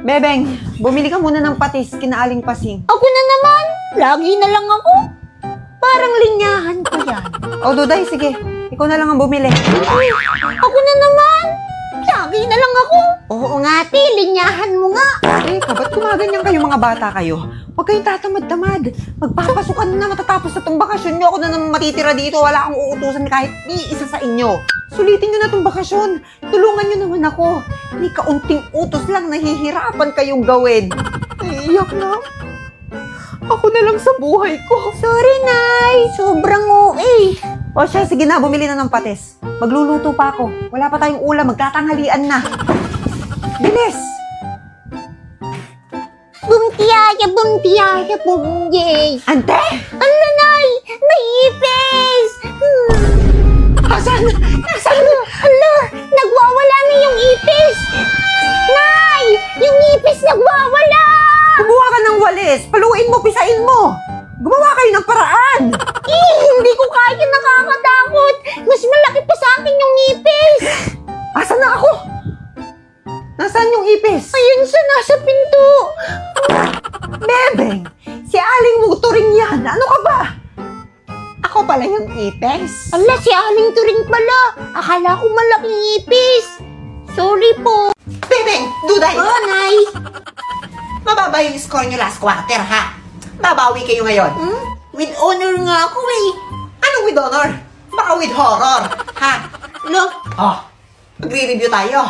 Bebeng, bumili ka muna ng patis, kinaaling pasing. Ako na naman. Lagi na lang ako. Parang linyahan ko yan. O, Duday, sige. Ikaw na lang ang bumili. Ay, ako na naman. Lagi na lang ako. Oo nga, te. Linyahan mo nga. Ba't gumaganyan kayo mga bata kayo? Huwag kayong tatamad-tamad. Magpapasukan na matatapos na itong bakasyon nyo. Ako na naman matitira dito. Wala akong uutusan kahit ni isa sa inyo. Sulitin nyo na itong bakasyon. Tulungan nyo naman ako. Ni kaunting utos lang nahihirapan kayong gawin. Naiiyak na. Ako na lang sa buhay ko. Sorry, Nay. Sobrang OA. O siya, sige na, bumili na ng patis. Magluluto pa ako. Wala pa tayong ulam, magtatanghalian na. Bilis! Bumtiyaya, bumyay. Ante! Ano, Nay? May ipis! Asan? Hala, nagwawala na yung ipis! Nay! Yung ipis nagwawala! Kumuha ka ng walis. Paluin mo, pisain mo. Gumawa kayo ng paraan. Hindi ko kaya, nakakatakot. Mas malaki pa sa akin yung ipis. Asan na ako? Nasaan yung ipis? Ayun sa nasa pinto. Bebeng, si Aling Muturing yan. Ano ka ba? Ako pala yung ipis. Ala, si Aling Turing pala. Akala ko malaking ipis. Sorry po. Bebeng, Duday. Oh, Nay. Mababa yung score nyo last quarter, ha? Babawi kayo ngayon. With honor nga ako eh. Anong with honor? Baka with horror, ha? Look, Oh, magre-review tayo.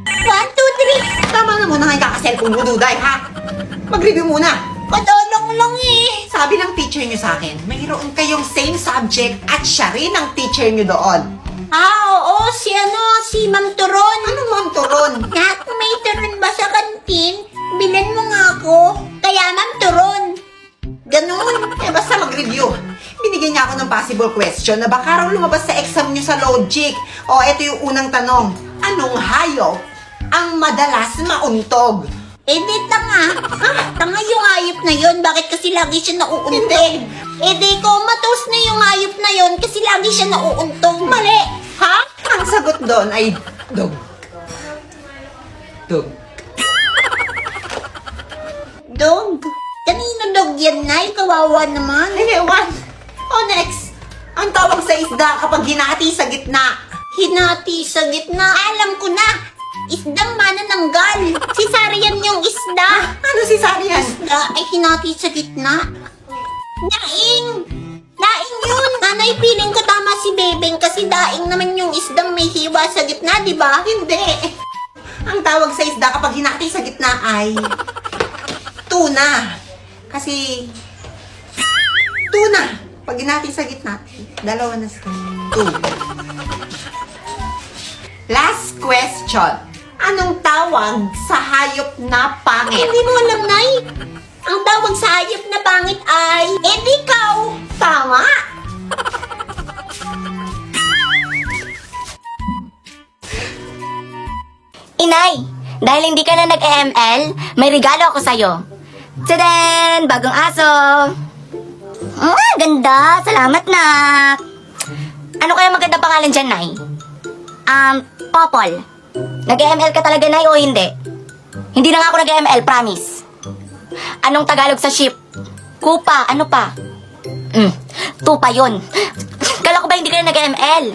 1, 2, 3. Tama na muna nga yung kakaselfon mo, Duday, ha? Mag-review muna. Padolong lang eh. Sabi ng teacher nyo sa akin, mayroon kayong same subject at siya rin ang teacher nyo doon. Oo, si Ma'am Turon. Anong Ma'am Turon? Nak, may turon ba sa kantin? Bilan mo nga ako. Kaya Ma'am Turon. Ganun. Basta mag-review. Binigyan niya ako ng possible question na baka raw lumabas sa exam nyo sa logic. O, eto yung unang tanong. Anong hayop ang madalas mauntog? Di tanga. Tanga yung hayop na yon. Bakit kasi lagi siya nauuntog? Di comatose na yung hayop na yon kasi lagi siya nauuntog. Mali. Ha? Ang sagot doon ay dog. Dog. Dog. Kanino dog yan, Nay? Kawawa naman. Ewan. O, next. Ang tawag sa isda kapag hinati sa gitna. Hinati sa gitna. Alam ko na. Isdang manananggal. Si Sarian yung isda. Ano si Sarian? Isda ay hinati sa gitna. Daing! Daing yun! Nanay, piling ko tama si Bebeng kasi daing naman yung isdang may hiwa sa gitna, di ba? Hindi. Ang tawag sa isda kapag hinati sa gitna ay tuna. Kasi tuna. Pag hinati sa gitna, dalawa na sila. Tuna. Last question. Anong tawag sa hayop na pangit? Hindi mo alam, Nay. Ang tawag sa hayop na pangit ay ikaw. Tama! Inay, dahil hindi ka na nag-EML, may regalo ako sa'yo. Tadaan! Bagong aso! Ganda! Salamat, nak! Ano kaya magandang pangalan dyan, Nay? Popol. Nag-EML ka talaga, Nay, o hindi? Hindi na nga ako nag-EML, promise. Anong Tagalog sa ship? Kupa, ano pa? Tupa yun. Kala ko ba hindi ka na nag-EML?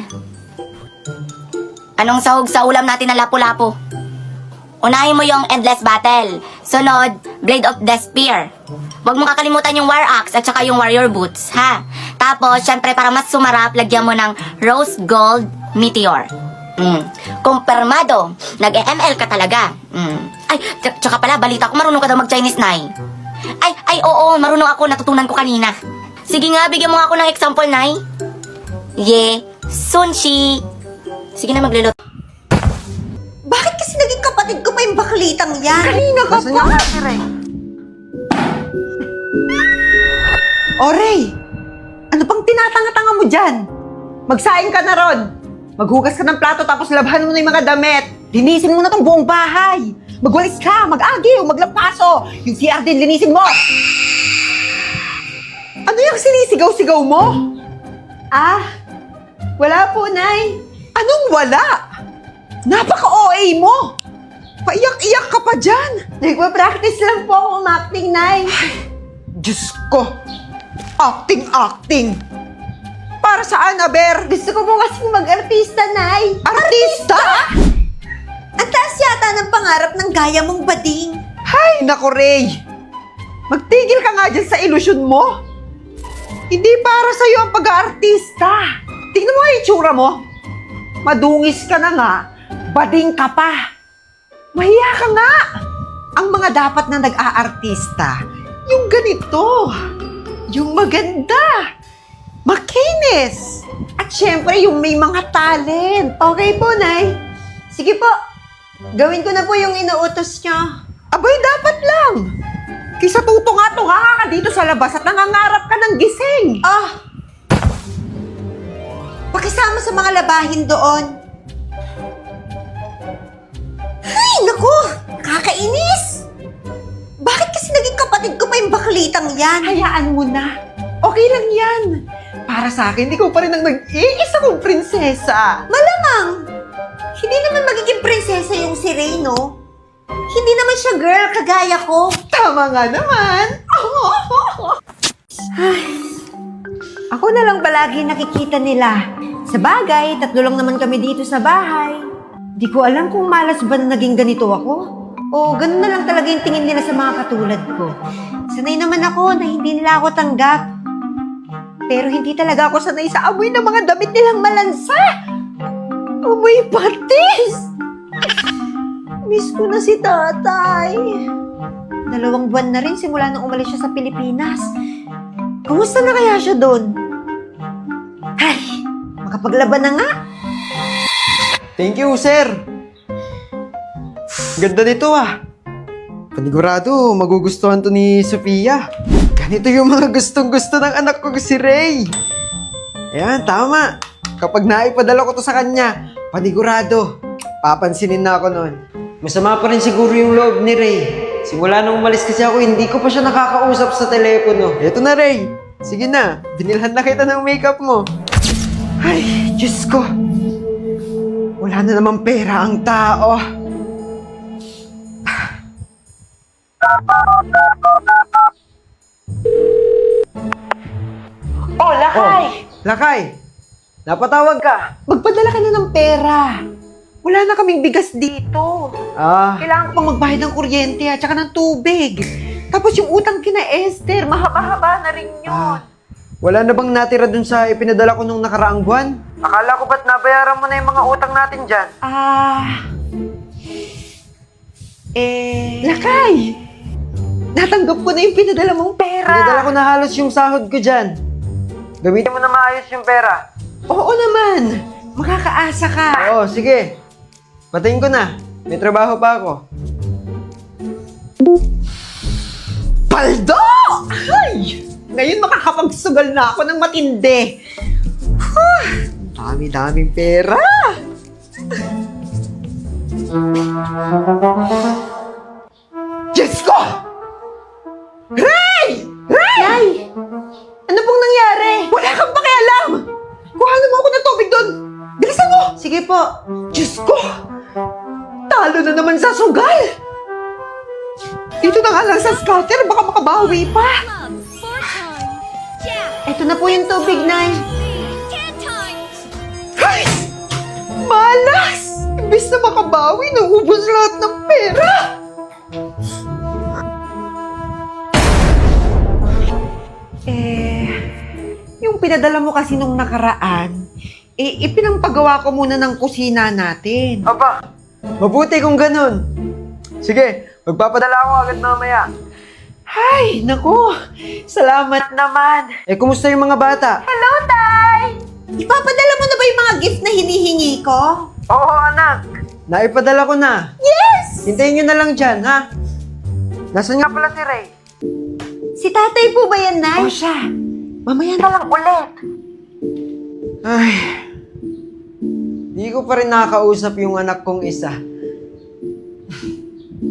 Anong sahog sa ulam natin na lapu-lapu? Unahin mo yung Endless Battle. Sunod, Blade of the Spear. Huwag mong kakalimutan yung War Axe at saka yung Warrior Boots, ha? Tapos, syempre, para mas sumarap, lagyan mo ng Rose Gold Meteor. Kumpirmado, nag-EML ka talaga. Ay, tsaka pala, balita ko, marunong ka daw mag-Chinese, Nay. Ay, oo, marunong ako, natutunan ko kanina. Sige nga, bigyan mo ako ng example, Nay. Sunshi. Sige na, magluluto. Bakit kasi naging kapatid ko pa yung baklitang yan? Kanina ka pa! O, Ray! Ano pang tinatanga-tanga mo dyan? Magsaing ka na ron! Maghugas ka ng plato tapos labhan mo na yung mga damit. Linisin mo na tong buong bahay. Magwalis ka, mag-agiw, maglampaso. Yung CR din, linisin mo. Ano yung sinisigaw-sigaw mo? Wala po, Nay. Anong wala? Napaka-OA mo. Paiyak-iyak ka pa dyan! Nagpa-practice lang po ako umacting, Nay. Diyos ko! Acting! Para saan, Aber? Gusto ko po kasing mag-artista, Nay. Artista? Ang taas yata ng pangarap ng gaya mong bading. Hay, nako, Ray! Magtigil ka nga dyan sa ilusyon mo! Hindi para sa'yo ang pag-aartista! Tingnan mo nga yung itsura mo! Madungis ka na nga, bading ka pa! Mahiya ka nga! Ang mga dapat na nag-aartista, yung ganito, yung maganda, makinis, at syempre yung may mga talent. Okay po, Nay. Sige po. Gawin ko na po yung inuutos niyo. Abay, dapat lang! Kaysa tutunga-tunga ka dito sa labas at nangangarap ka ng gising! Pakisama sa mga labahin doon. Ay, naku! Kakainis! Bakit kasi naging kapatid ko pa yung baklitang yan? Hayaan mo na. Okay lang yan. Para sa akin, ikaw pa rin ang nag-iisa kong prinsesa. Malamang! Hindi naman magiging prinsesa yung si Ray, no? Hindi naman siya girl kagaya ko. Tama nga naman. Ako na lang palagi nakikita nila. Sa bagay, 3 lang naman kami dito sa bahay. Di ko alam kung malas ba na naging ganito ako. O ganun na lang talaga yung tingin nila sa mga katulad ko. Sanay naman ako na hindi nila ako tanggap. Pero hindi talaga ako sanay sa amoy ng mga damit nilang malansa. Amoy patis! Miss ko na si tatay. 2 buwan na rin simula nang umalis siya sa Pilipinas. Kumusta na kaya siya doon? Ay, makapaglaban na nga. Thank you, sir. Ganda nito Panigurado, magugustuhan to ni Sofia. Ganito yung mga gustong-gusto ng anak ko si Ray. Ayan, tama. Kapag naipadala ko to sa kanya, panigurado, papansinin na ako noon. Masama pa rin siguro yung loob ni Ray. Simula nung umalis kasi ako, hindi ko pa siya nakakausap sa telepono. Eto na, Ray. Sige na, binilhan na kita ng makeup mo. Ay, Diyos ko. Wala na naman pera ang tao. Oh, Lakay! Lakay, napatawag ka. Magpadala ka na ng pera. Wala na kaming bigas dito. Kailangan ko pang magbayad ng kuryente at saka ng tubig. Tapos yung utang kina Esther, mahaba-haba na rin yun. Wala na bang natira dun sa ipinadala ko nung nakaraang buwan? Akala ko ba't nabayaran mo na yung mga utang natin dyan? Lakay! Natanggap ko na yung pinadala mong pera. Pinadala ko na halos yung sahod ko dyan. Gamitin mo na maayos yung pera. Oo naman. Makakaasa ka. Oo, sige. Patayin ko na. May trabaho pa ako. Paldo! Ay! Ngayon makakapagsugal na ako ng matindi. Dami-daming pera. Diyos ko! Ray! Ray! Nay! Ano pong nangyari? Wala kang pakialam! Kuhanan mo ako ng tubig doon! Bilisan mo! Sige po. Diyos ko! Talo na naman sa sugal! Dito na nga lang sa scatter, baka makabawi pa! Eto na po yung tubig, Nay. Ay! Malas! Imbis na makabawi, naubos lahat ng pera! Yung pinadala mo kasi nung nakaraan, ipinampagawa ko muna ng kusina natin. Aba, mabuti kung ganun. Sige, magpapadala ako agad mamaya. Ay, naku, salamat naman. Kumusta yung mga bata? Hello, Tay! Ipapadala mo na ba yung mga gift na hinihingi ko? Oo, anak. Naipadala ko na. Yes! Hintayin nyo na lang dyan, ha? Nasaan nga pala si Ray? Si tatay po ba yan, Nay? O siya. Mamaya na lang ulit. Ay, di ko pa rin nakakausap yung anak kong isa.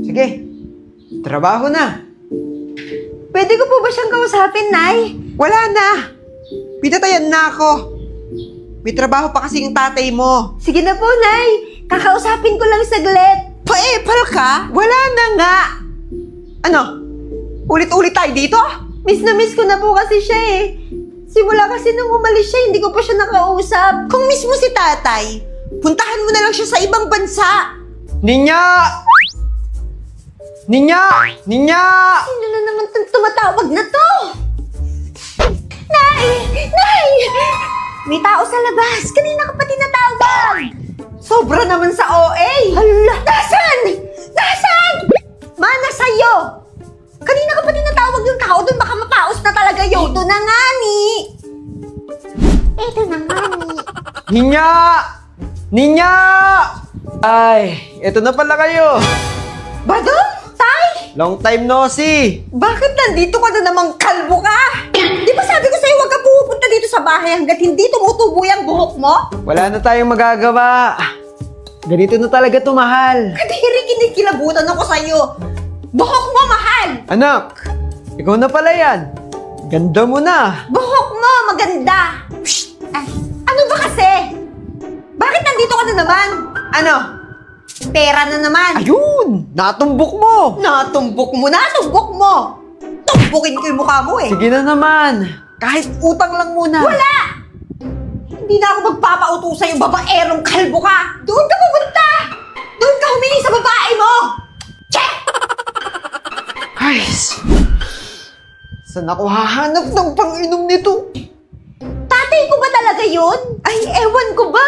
Sige, trabaho na. Pwede ko po ba siyang kausapin, Nay? Wala na. Pinatayan na ako. May trabaho pa kasi yung tatay mo. Sige na po, Nay. Kakausapin ko lang saglit. Pa-epal ka? Wala na nga! Ano? Ulit-ulit tayo dito? Miss na miss ko na po kasi siya eh. Simula kasi nung umalis siya, hindi ko pa siya nakausap. Kung mismo si tatay, puntahan mo na lang siya sa ibang bansa. Ninya! Ninya! Ninya! Sino na naman itong tumatawag na to? Nay! Nay! May tao sa labas. Kanina ka pa tinatawag. Sobra naman sa OA! Hala! Nasaan? Nasaan? Mana sa'yo? Kanina ka pa tinatawag yung tao doon. Baka mapaos na talaga yun. Ito na nga ni. Ito na nga ni. Ninya! Ninya! Ay, eto na pala kayo. Badong? Tay? Long time no see. Bakit nandito ka na namang kalbo ka? Di ba sabi ko sa'yo huwag ka pupunta dito sa bahay hanggat hindi tumutubo yung buhok mo? Wala na tayong magagawa. Ganito na talaga to, mahal. Kadiri kinikilabutan ako sa'yo. Buhok mo, mahal! Anak, ikaw na pala yan. Ganda mo na. Buhok mo, maganda! Psst! Ay, ano ba kasi? Bakit nandito ka na naman? Ano? Pera na naman! Ayun! Natumbok mo! Natumbok mo! Natumbok mo! Tumbukin ko yung mukha mo eh! Sige na naman. Kahit utang lang muna. Wala! Hindi na ako magpapauto sa'yo, babaerong kalbo ka! Doon ka pupunta! Doon ka humingi sa babae mo! Check! Ay, saan ako hahanap ng pang-inom nito? Tatay ko ba talaga yun? Ay, ewan ko ba?